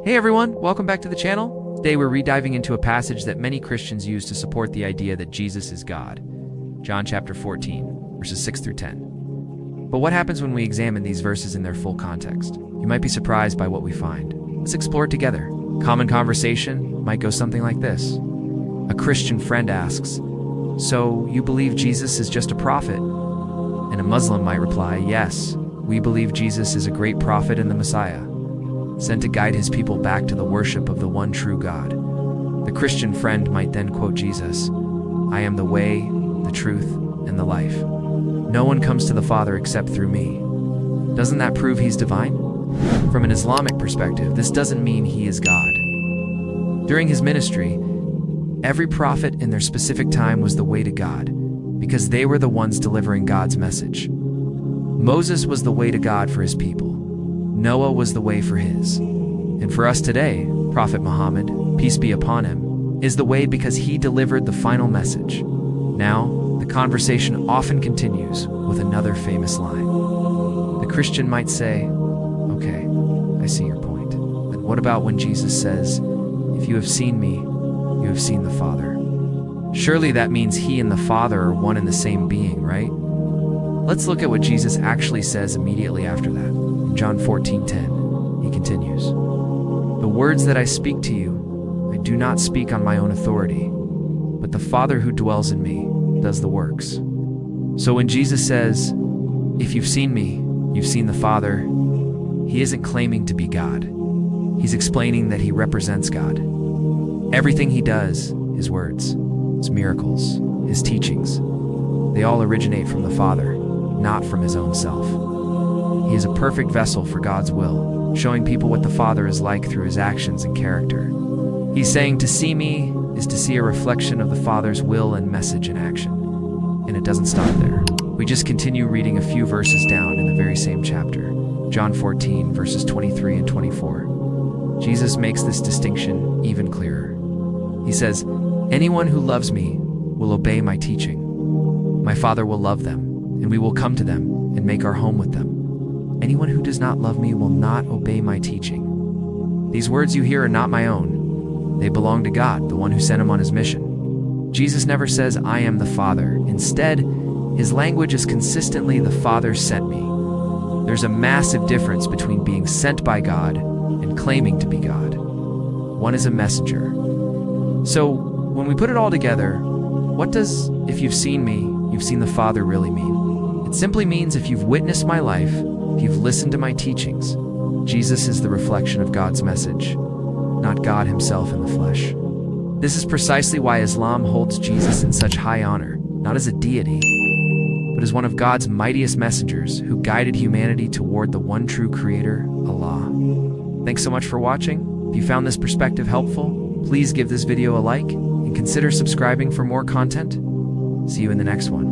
Hey everyone, welcome back to the channel. Today we're rediving into a passage that many Christians use to support the idea that Jesus is God. John chapter 14, verses 6 through 10. But what happens when we examine these verses in their full context? You might be surprised by what we find. Let's explore it together. Common conversation might go something like this. A Christian friend asks, "So you believe Jesus is just a prophet?" And a Muslim might reply, "Yes, we believe Jesus is a great prophet and the Messiah, sent to guide his people back to the worship of the one true God." The Christian friend might then quote Jesus, "I am the way, the truth, and the life. No one comes to the Father except through me." Doesn't that prove he's divine? From an Islamic perspective, this doesn't mean he is God. During his ministry, every prophet in their specific time was the way to God, because they were the ones delivering God's message. Moses was the way to God for his people. Noah was the way for his. And for us today, Prophet Muhammad, peace be upon him, is the way because he delivered the final message. Now, the conversation often continues with another famous line. The Christian might say, "Okay, I see your point. But what about when Jesus says, 'If you have seen me, you have seen the Father'? Surely that means he and the Father are one and the same being, right?" Let's look at what Jesus actually says immediately after that. In John 14:10, he continues, "The words that I speak to you, I do not speak on my own authority, but the Father who dwells in me does the works." So when Jesus says, "If you've seen me, you've seen the Father," he isn't claiming to be God. He's explaining that he represents God. Everything he does, his words, his miracles, his teachings, they all originate from the Father, not from his own self. He is a perfect vessel for God's will, showing people what the Father is like through his actions and character. He's saying to see me is to see a reflection of the Father's will and message in action. And it doesn't stop there. We just continue reading a few verses down in the very same chapter, John 14, verses 23 and 24. Jesus makes this distinction even clearer. He says, "Anyone who loves me will obey my teaching. My Father will love them, and we will come to them and make our home with them. Anyone who does not love me will not obey my teaching." These words you hear are not my own. They belong to God, the one who sent him on his mission. Jesus never says, "I am the Father." Instead, his language is consistently, "The Father sent me." There's a massive difference between being sent by God and claiming to be God. One is a messenger. So, when we put it all together, what does "if you've seen me, you've seen the Father" really mean? It simply means if you've witnessed my life, if you've listened to my teachings, Jesus is the reflection of God's message, not God himself in the flesh. This is precisely why Islam holds Jesus in such high honor, not as a deity, but as one of God's mightiest messengers who guided humanity toward the one true creator, Allah. Thanks so much for watching. If you found this perspective helpful, please give this video a like and consider subscribing for more content. See you in the next one.